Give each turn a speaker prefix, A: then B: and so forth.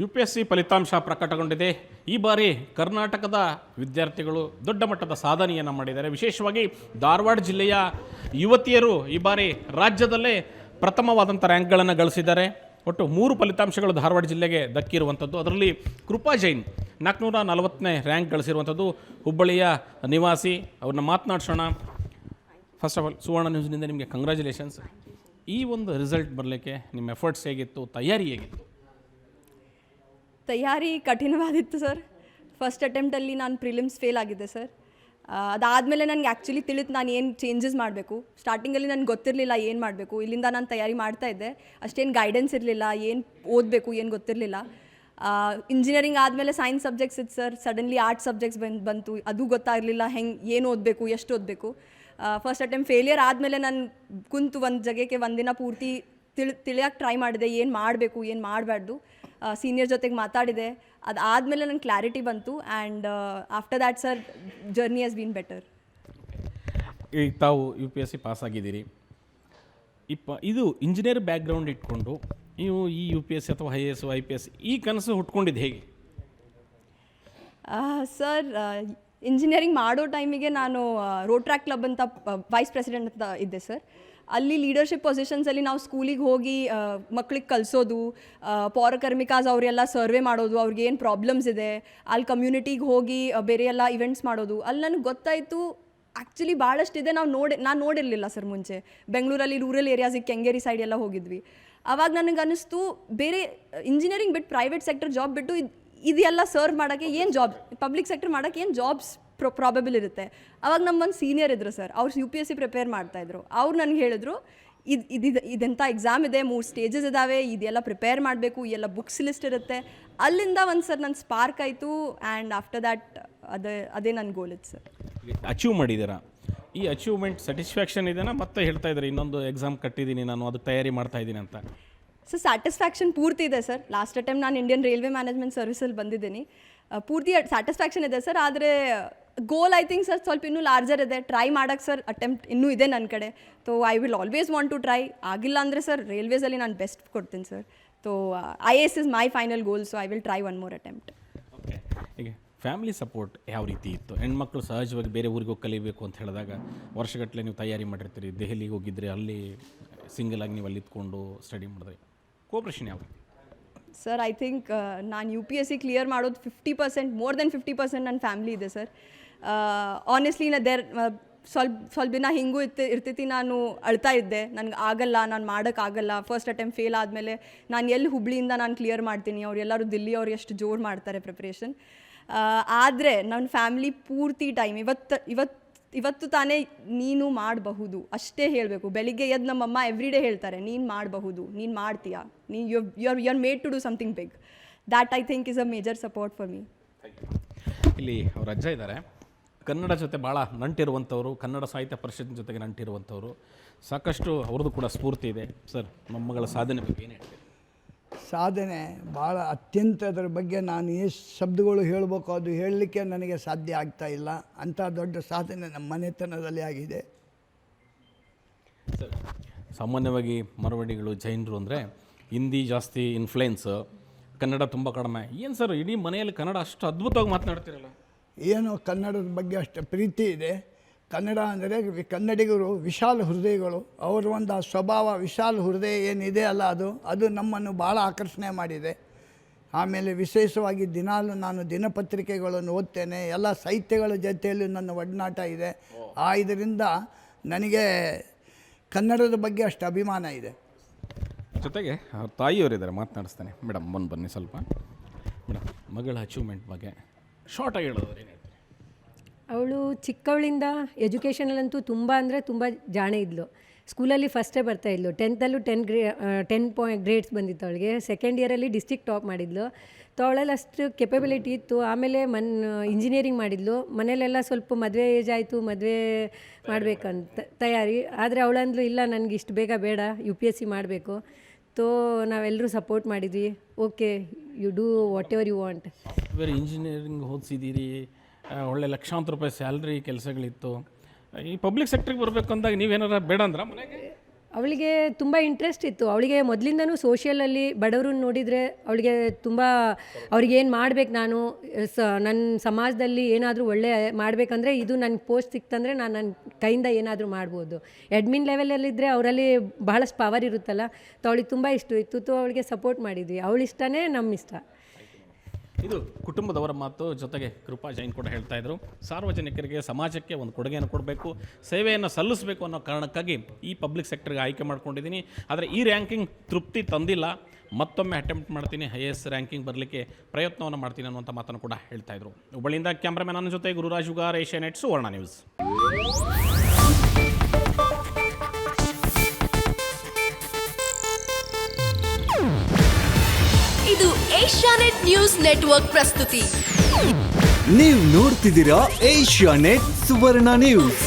A: UPSC ಫಲಿತಾಂಶ ಪ್ರಕಟಗೊಂಡಿದೆ. ಈ ಬಾರಿ ಕರ್ನಾಟಕದ ವಿದ್ಯಾರ್ಥಿಗಳು ದೊಡ್ಡ ಮಟ್ಟದ ಸಾಧನೆಯನ್ನು ಮಾಡಿದ್ದಾರೆ. ವಿಶೇಷವಾಗಿ ಧಾರವಾಡ ಜಿಲ್ಲೆಯ ಯುವತಿಯರು ಈ ಬಾರಿ ರಾಜ್ಯದಲ್ಲೇ ಪ್ರಥಮವಾದಂಥ ರ್ಯಾಂಕ್ಗಳನ್ನು ಗಳಿಸಿದ್ದಾರೆ. ಒಟ್ಟು 3 ಫಲಿತಾಂಶಗಳು ಧಾರವಾಡ ಜಿಲ್ಲೆಗೆ ದಕ್ಕಿರುವಂಥದ್ದು. ಅದರಲ್ಲಿ ಕೃಪಾ ಜೈನ್ 440ನೇ ರ್ಯಾಂಕ್ ಗಳಿಸಿರುವಂಥದ್ದು. ಹುಬ್ಬಳ್ಳಿಯ ನಿವಾಸಿ. ಅವ್ರನ್ನ ಮಾತನಾಡ್ಸೋಣ. ಫಸ್ಟ್ ಆಫ್ ಆಲ್ ಸುವರ್ಣ ನ್ಯೂಸ್ನಿಂದ ನಿಮಗೆ ಕಂಗ್ರ್ಯಾಚುಲೇಷನ್ಸ್. ಈ ಒಂದು ರಿಸಲ್ಟ್ ಬರಲಿಕ್ಕೆ ನಿಮ್ಮ ಎಫರ್ಟ್ಸ್ ಹೇಗಿತ್ತು, ತಯಾರಿ ಹೇಗಿತ್ತು?
B: ತಯಾರಿ ಕಠಿಣವಾದಿತ್ತು ಸರ್. ಫಸ್ಟ್ ಅಟೆಂಪ್ಟಲ್ಲಿ ನಾನು ಪ್ರಿಲಿಮ್ಸ್ ಫೇಲ್ ಆಗಿದ್ದೆ ಸರ್. ಅದಾದಮೇಲೆ ನನಗೆ ಆ್ಯಕ್ಚುಲಿ ತಿಳಿತು ನಾನು ಏನು ಚೇಂಜಸ್ ಮಾಡಬೇಕು. ಸ್ಟಾರ್ಟಿಂಗಲ್ಲಿ ನನಗೆ ಗೊತ್ತಿರಲಿಲ್ಲ ಏನು ಮಾಡಬೇಕು. ಇಲ್ಲಿಂದ ನಾನು ತಯಾರಿ ಮಾಡ್ತಾಯಿದ್ದೆ. ಅಷ್ಟೇನು ಗೈಡೆನ್ಸ್ ಇರಲಿಲ್ಲ, ಏನು ಓದಬೇಕು ಏನು ಗೊತ್ತಿರಲಿಲ್ಲ. ಇಂಜಿನಿಯರಿಂಗ್ ಆದಮೇಲೆ ಸೈನ್ಸ್ ಸಬ್ಜೆಕ್ಟ್ಸ್ ಇತ್ತು ಸರ್. ಸಡನ್ಲಿ ಆರ್ಟ್ಸ್ ಸಬ್ಜೆಕ್ಟ್ಸ್ ಬಂತು. ಅದು ಗೊತ್ತಾಗಲಿಲ್ಲ, ಏನು ಓದಬೇಕು, ಎಷ್ಟು ಓದಬೇಕು. ಫಸ್ಟ್ ಅಟೆಂಪ್ಟ್ ಫೇಲಿಯರ್ ಆದಮೇಲೆ ನಾನು ಕುಂತು ಒಂದು ಜಾಗಕ್ಕೆ ಒಂದಿನ ಪೂರ್ತಿ ತಿಳಿಯೋಕ್ಕೆ ಟ್ರೈ ಮಾಡಿದೆ, ಏನು ಮಾಡಬೇಕು ಏನು ಮಾಡಬಾರ್ದು. ಸೀನಿಯರ್ ಜೊತೆಗೆ ಮಾತಾಡಿದೆ. ಅದಾದಮೇಲೆ ನನಗೆ ಕ್ಲಾರಿಟಿ ಬಂತು. And after that sir journey has been better.
A: ಈಗ ತಾವು UPSC ಪಾಸ್ ಆಗಿದ್ದೀರಿ. ಇದು ಇಂಜಿನಿಯರ್ ಬ್ಯಾಕ್ಗ್ರೌಂಡ್ ಇಟ್ಕೊಂಡು ನೀವು ಈ UPSC ಅಥವಾ IAS IPS ಈ ಕನಸು ಹುಟ್ಕೊಂಡಿದ್ದು ಹೇಗೆ?
B: ಸರ್ ಇಂಜಿನಿಯರಿಂಗ್ ಮಾಡೋ ಟೈಮಿಗೆ ನಾನು ರೋಟ್ರಾಕ್ ಕ್ಲಬ್ ಅಂತ ವೈಸ್ ಪ್ರೆಸಿಡೆಂಟ್ ಅಂತ ಇದ್ದೆ ಸರ್. ಅಲ್ಲಿ ಲೀಡರ್ಶಿಪ್ ಪೊಸಿಷನ್ಸಲ್ಲಿ ನಾವು ಸ್ಕೂಲಿಗೆ ಹೋಗಿ ಮಕ್ಳಿಗೆ ಕಲಿಸೋದು, ಪೌರಕರ್ಮಿಕಾಸ್ ಅವರೆಲ್ಲ ಸರ್ವೆ ಮಾಡೋದು, ಅವ್ರಿಗೆ ಏನು ಪ್ರಾಬ್ಲಮ್ಸ್ ಇದೆ, ಅಲ್ಲಿ ಕಮ್ಯುನಿಟಿಗೆ ಹೋಗಿ ಬೇರೆ ಎಲ್ಲ ಇವೆಂಟ್ಸ್ ಮಾಡೋದು. ಅಲ್ಲಿ ನನಗೆ ಗೊತ್ತಾಯಿತು ಆ್ಯಕ್ಚುಲಿ ಭಾಳಷ್ಟಿದೆ. ನಾನು ನೋಡಿರಲಿಲ್ಲ ಸರ್ ಮುಂಚೆ. ಬೆಂಗಳೂರಲ್ಲಿ ರೂರಲ್ ಏರಿಯಾಸಿಗೆ ಕೆಂಗೇರಿ ಸೈಡ್ ಎಲ್ಲ ಹೋಗಿದ್ವಿ. ಆವಾಗ ನನಗೆ ಅನ್ನಿಸ್ತು ಬೇರೆ ಇಂಜಿನಿಯರಿಂಗ್ ಬಿಟ್ಟು ಪ್ರೈವೇಟ್ ಸೆಕ್ಟರ್ ಜಾಬ್ ಬಿಟ್ಟು ಇದೆಲ್ಲ ಸರ್ವ್ ಮಾಡೋಕ್ಕೆ ಏನು ಜಾಬ್, ಪಬ್ಲಿಕ್ ಸೆಕ್ಟರ್ ಮಾಡೋಕ್ಕೆ ಏನು ಜಾಬ್ಸ್ ಪ್ರಾಬಬಲ್ ಇರುತ್ತೆ. ಅವಾಗ ನಮ್ಮೊಂದು ಸೀನಿಯರ್ ಇದ್ದರು ಸರ್. ಅವ್ರು UPSC ಪ್ರಿಪೇರ್ ಮಾಡ್ತಾಯಿದ್ರು. ಅವ್ರು ನನಗೆ ಹೇಳಿದ್ರು ಇದೆಂಥ ಎಕ್ಸಾಮ್ ಇದೆ, 3 ಸ್ಟೇಜಸ್ ಇದ್ದಾವೆ, ಇದೆಲ್ಲ ಪ್ರಿಪೇರ್ ಮಾಡಬೇಕು, ಎಲ್ಲ ಬುಕ್ಸ್ ಲಿಸ್ಟ್ ಇರುತ್ತೆ. ಅಲ್ಲಿಂದ ಒಂದು ಸರ್ ನನ್ನ ಸ್ಪಾರ್ಕ್ ಆಯಿತು. ಆ್ಯಂಡ್ ಆಫ್ಟರ್ ದ್ಯಾಟ್ ಅದೇ ನನ್ನ ಗೋಲ್ ಇತ್ತು ಸರ್.
A: ಅಚೀವ್ ಮಾಡಿದ್ದೀರಾ. ಈ ಅಚೀವ್ಮೆಂಟ್ ಸ್ಯಾಟಿಸ್ಫ್ಯಾಕ್ಷನ್ ಇದೆನಾ? ಮತ್ತೆ ಹೇಳ್ತಾ ಇದ್ದಾರೆ ಇನ್ನೊಂದು ಎಕ್ಸಾಮ್ ಕಟ್ಟಿದ್ದೀನಿ ನಾನು, ಅದಕ್ಕೆ ತಯಾರಿ ಮಾಡ್ತಾ ಇದ್ದೀನಿ ಅಂತ.
B: ಸೊ ಸ್ಯಾಟಿಸ್ಫ್ಯಾಕ್ಷನ್ ಪೂರ್ತಿ ಇದೆ ಸರ್. ಲಾಸ್ಟ್ ಅಟೆಂಪ್ಟ್ ನಾನು ಇಂಡಿಯನ್ ರೈಲ್ವೆ ಮ್ಯಾನೇಜ್ಮೆಂಟ್ ಸರ್ವಿಸಲ್ಲಿ ಬಂದಿದ್ದೀನಿ. ಪೂರ್ತಿ ಸ್ಯಾಟಿಸ್ಫ್ಯಾಕ್ಷನ್ ಇದೆ ಸರ್. ಆದರೆ ಗೋಲ್ ಐ ಥಿಂಕ್ ಸರ್ ಸ್ವಲ್ಪ ಇನ್ನೂ ಲಾರ್ಜರ್ ಇದೆ. ಟ್ರೈ ಮಾಡೋಕ್ಕೆ ಸರ್ ಅಟೆಂಪ್ಟ್ ಇನ್ನೂ ಇದೆ ನನ್ನ ಕಡೆ. So I will always want to try. ಆಗಿಲ್ಲ ಅಂದರೆ ಸರ್ ರೈಲ್ವೇಸಲ್ಲಿ ನಾನು ಬೆಸ್ಟ್ ಕೊಡ್ತೀನಿ sir. So IAS is my final goal. So I will try 1 more attempt.
A: Okay. ಈಗ ಫ್ಯಾಮಿಲಿ ಸಪೋರ್ಟ್ ಯಾವ ರೀತಿ ಇತ್ತು? ಹೆಣ್ಮಕ್ಳು ಸಹಜವಾಗಿ ಬೇರೆ ಊರಿಗೆ ಹೋಗಿ ಕಲಿಬೇಕು ಅಂತ ಹೇಳಿದಾಗ ವರ್ಷಗಟ್ಟಲೆ ನೀವು ತಯಾರಿ ಮಾಡಿರ್ತೀರಿ. ದೆಹಲಿಗೆ ಹೋಗಿದ್ದರೆ ಅಲ್ಲಿ ಸಿಂಗಲ್ ಆಗಿ ನೀವು ಅಲ್ಲಿ ಇದ್ಕೊಂಡು ಸ್ಟಡಿ ಮಾಡಿದ್ರಿ. ಕೋಪ್ರೇಷನ್ ಯಾವ ರೀತಿ?
B: ಸರ್ ಐ ಥಿಂಕ್ ನಾನು UPSC ಕ್ಲಿಯರ್ ಮಾಡೋದು 50%, ಮೋರ್ ದೆನ್ 50% ನನ್ನ ಫ್ಯಾಮ್ಲಿ ಇದೆ ಸರ್. ಆನೆಸ್ಟ್ಲಿ ಸ್ವಲ್ಪ ದಿನ ಹಿಂಗೂ ಇರ್ತೈತಿ. ನಾನು ಅಳ್ತಾ ಇದ್ದೆ, ನನಗೆ ಆಗಲ್ಲ, ನಾನು ಮಾಡೋಕ್ಕಾಗಲ್ಲ. ಫಸ್ಟ್ ಅಟೆಂಪ್ಟ್ ಫೇಲ್ ಆದಮೇಲೆ ನಾನು ಎಲ್ಲಿ ಹುಬ್ಳಿಯಿಂದ ನಾನು ಕ್ಲಿಯರ್ ಮಾಡ್ತೀನಿ, ಅವರೆಲ್ಲರೂ ದಿಲ್ಲಿ ಅವ್ರು ಎಷ್ಟು ಜೋರು ಮಾಡ್ತಾರೆ ಪ್ರಿಪ್ರೇಷನ್. ಆದರೆ ನನ್ನ ಫ್ಯಾಮ್ಲಿ ಪೂರ್ತಿ ಟೈಮ್ ಇವತ್ತು ತಾನೇ ನೀನು ಮಾಡಬಹುದು ಅಷ್ಟೇ ಹೇಳಬೇಕು. ಬೆಳಿಗ್ಗೆ ಎದ್ದು ನಮ್ಮಮ್ಮ ಎವ್ರಿ ಡೇ ಹೇಳ್ತಾರೆ, ನೀನು ಮಾಡಬಹುದು, ನೀನು ಮಾಡ್ತೀಯಾ, you are made to do something big. That I think is a major support for me.
A: ಇಲ್ಲಿ ಅವ್ರ ಅಜ್ಜ ಇದ್ದಾರೆ. ಕನ್ನಡ ಜೊತೆ ಭಾಳ ನಂಟಿರುವಂಥವ್ರು, ಕನ್ನಡ ಸಾಹಿತ್ಯ ಪರಿಷತ್ತಿನ ಜೊತೆಗೆ ನಂಟಿರುವಂಥವ್ರು. ಸಾಕಷ್ಟು ಅವ್ರದ್ದು ಕೂಡ ಸ್ಫೂರ್ತಿ ಇದೆ. ಸರ್, ಮೊಮ್ಮಗಳ ಸಾಧನೆ ಬಗ್ಗೆ ಏನು ಹೇಳ್ತೀವಿ?
C: ಸಾಧನೆ ಭಾಳ ಅತ್ಯಂತ ಅದರ ಬಗ್ಗೆ ನಾನು ಎಷ್ಟು ಶಬ್ದಗಳು ಹೇಳಬೇಕು ಅದು ಹೇಳಲಿಕ್ಕೆ ನನಗೆ ಸಾಧ್ಯ ಆಗ್ತಾ ಇಲ್ಲ. ಅಂಥ ದೊಡ್ಡ ಸಾಧನೆ ನಮ್ಮ ಮನೆತನದಲ್ಲಿ ಆಗಿದೆ.
A: ಸರ್, ಸಾಮಾನ್ಯವಾಗಿ ಮರವಡಿಗಳು, ಜೈನರು ಅಂದರೆ ಹಿಂದಿ ಜಾಸ್ತಿ ಇನ್ಫ್ಲುಯೆನ್ಸ್, ಕನ್ನಡ ತುಂಬ ಕಡಿಮೆ. ಏನು ಸರ್ ಇಡೀ ಮನೆಯಲ್ಲಿ ಕನ್ನಡ ಅಷ್ಟು ಅದ್ಭುತವಾಗಿ ಮಾತನಾಡ್ತಿರಲ್ಲ?
C: ಏನೋ ಕನ್ನಡದ ಬಗ್ಗೆ ಅಷ್ಟು ಪ್ರೀತಿ ಇದೆ. ಕನ್ನಡ ಅಂದರೆ ಕನ್ನಡಿಗರು ವಿಶಾಲ ಹೃದಯಗಳು. ಅವರ ಒಂದು ಸ್ವಭಾವ ವಿಶಾಲ ಹೃದಯ ಏನಿದೆ ಅಲ್ಲ, ಅದು ನಮ್ಮನ್ನು ಭಾಳ ಆಕರ್ಷಣೆ ಮಾಡಿದೆ. ಆಮೇಲೆ ವಿಶೇಷವಾಗಿ ದಿನಾಲು ನಾನು ದಿನಪತ್ರಿಕೆಗಳನ್ನು ಓದ್ತೇನೆ. ಎಲ್ಲ ಸಾಹಿತ್ಯಗಳ ಜೊತೆಯಲ್ಲಿ ನನ್ನ ಒಡನಾಟ ಇದೆ. ಇದರಿಂದ ನನಗೆ ಕನ್ನಡದ ಬಗ್ಗೆ ಅಷ್ಟು ಅಭಿಮಾನ ಇದೆ.
A: ಜೊತೆಗೆ ಅವ್ರ ತಾಯಿಯವರಿದ್ದಾರೆ, ಮಾತನಾಡಿಸ್ತಾನೆ. ಮೇಡಮ್ ಬನ್ನಿ ಸ್ವಲ್ಪ. ಮೇಡಮ್, ಮಗಳ ಅಚೀವ್ಮೆಂಟ್ ಬಗ್ಗೆ ಶಾರ್ಟಾಗಿ ಹೇಳೋದು ಏನು?
D: ಅವಳು ಚಿಕ್ಕವಳಿಂದ ಎಜುಕೇಷನಲ್ಲಂತೂ ತುಂಬ ಅಂದರೆ ತುಂಬ ಜಾಣೆ ಇದ್ಲು. ಸ್ಕೂಲಲ್ಲಿ ಫಸ್ಟೇ ಬರ್ತಾಯಿದ್ಲು. 10th 10 ಗ್ರೇಡ್ಸ್ ಬಂದಿತ್ತು ಅವಳಿಗೆ. ಸೆಕೆಂಡ್ ಇಯರಲ್ಲಿ ಡಿಸ್ಟ್ರಿಕ್ಟ್ ಟಾಪ್ ಮಾಡಿದ್ಲು. ಅವಳಲ್ಲಿ ಅಷ್ಟು ಕೆಪಬಿಲಿಟಿ ಇತ್ತು. ಆಮೇಲೆ ಇಂಜಿನಿಯರಿಂಗ್ ಮಾಡಿದ್ಲು. ಮನೇಲೆಲ್ಲ ಸ್ವಲ್ಪ ಮದುವೆ ಏಜ್ ಆಯಿತು, ಮದುವೆ ಮಾಡಬೇಕಂತ ತಯಾರಿ. ಆದರೆ ಅವಳಂದ್ಲು ಇಲ್ಲ, ನನಗೆ ಇಷ್ಟು ಬೇಗ ಬೇಡ, UPSC ಮಾಡಬೇಕು. ನಾವೆಲ್ಲರೂ ಸಪೋರ್ಟ್ ಮಾಡಿದ್ವಿ. Okay, you do whatever you want.
A: ಬೇರೆ ಇಂಜಿನಿಯರಿಂಗ್ ಓದಿಸಿದ್ದೀರಿ, ಒಳ್ಳೆ ಲಕ್ಷಾಂತರ ರೂಪಾಯಿ ಸ್ಯಾಲ್ರಿ ಕೆಲಸಗಳಿತ್ತು. ಈ ಪಬ್ಲಿಕ್ ಸೆಕ್ಟ್ರಿಗೆ ಬರಬೇಕು ಅಂದಾಗ ನೀವೇನಾರ ಬೇಡ ಅಂದ್ರೆ ಮನೆಗೆ?
D: ಅವಳಿಗೆ ತುಂಬ ಇಂಟ್ರೆಸ್ಟ್ ಇತ್ತು. ಅವಳಿಗೆ ಮೊದಲಿಂದನೂ ಸೋಷಿಯಲಲ್ಲಿ ಬಡವ್ರನ್ನ ನೋಡಿದರೆ ಅವಳಿಗೆ ತುಂಬ ಅವ್ರಿಗೇನು ಮಾಡಬೇಕು, ನಾನು ನನ್ನ ಸಮಾಜದಲ್ಲಿ ಏನಾದರೂ ಒಳ್ಳೆ ಮಾಡಬೇಕಂದ್ರೆ ಇದು ನನಗೆ ಪೋಸ್ಟ್ ಸಿಕ್ತಂದರೆ ನಾನು ನನ್ನ ಕೈಯಿಂದ ಏನಾದರೂ ಮಾಡ್ಬೋದು. ಅಡ್ಮಿನ್ ಲೆವೆಲಲ್ಲಿದ್ದರೆ ಅವರಲ್ಲಿ ಬಹಳಷ್ಟು ಪವರ್ ಇರುತ್ತಲ್ಲ, ಅವಳಿಗೆ ತುಂಬ ಇಷ್ಟ ಇತ್ತು. ಅವಳಿಗೆ ಸಪೋರ್ಟ್ ಮಾಡಿದ್ವಿ. ಅವಳ ಇಷ್ಟನೇ ನಮ್ಮ ಇಷ್ಟ.
A: ಇದು ಕುಟುಂಬದವರ ಮಾತು. ಜೊತೆಗೆ ಕೃಪಾ ಜೈನ್ ಕೂಡ ಹೇಳ್ತಾ ಇದ್ರು, ಸಾರ್ವಜನಿಕರಿಗೆ ಸಮಾಜಕ್ಕೆ ಒಂದು ಕೊಡುಗೆಯನ್ನು ಕೊಡಬೇಕು, ಸೇವೆಯನ್ನು ಸಲ್ಲಿಸಬೇಕು ಅನ್ನೋ ಕಾರಣಕ್ಕಾಗಿ ಈ ಪಬ್ಲಿಕ್ ಸೆಕ್ಟರ್ಗೆ ಆಯ್ಕೆ ಮಾಡ್ಕೊಂಡಿದ್ದೀನಿ. ಆದರೆ ಈ ರ್ಯಾಂಕಿಂಗ್ ತೃಪ್ತಿ ತಂದಿಲ್ಲ, ಮತ್ತೊಮ್ಮೆ ಅಟೆಂಪ್ಟ್ ಮಾಡ್ತೀನಿ, ಹೈಯೆಸ್ಟ್ ರ್ಯಾಂಕಿಂಗ್ ಬರಲಿಕ್ಕೆ ಪ್ರಯತ್ನವನ್ನು ಮಾಡ್ತೀನಿ ಅನ್ನುವಂಥ ಮಾತನ್ನು ಕೂಡ ಹೇಳ್ತಾ ಇದ್ರು. ಹುಬ್ಬಳ್ಳಿಯಿಂದ ಕ್ಯಾಮ್ರಾಮನ್ ನನ್ನ ಜೊತೆ ಗುರುರಾಜ್ ಉಗಾರ್, ಏಷ್ಯಾನೆಟ್ ಸುವರ್ಣ ನ್ಯೂಸ್.
E: ಇದು ಏಷ್ಯಾನೆಟ್ ನ್ಯೂಸ್ ನೆಟ್ವರ್ಕ್ ಪ್ರಸ್ತುತಿ.
F: ನೀವು ನೋಡ್ತಿದ್ದೀರಾ ಏಷ್ಯಾನೆಟ್ ಸುವರ್ಣ ನ್ಯೂಸ್.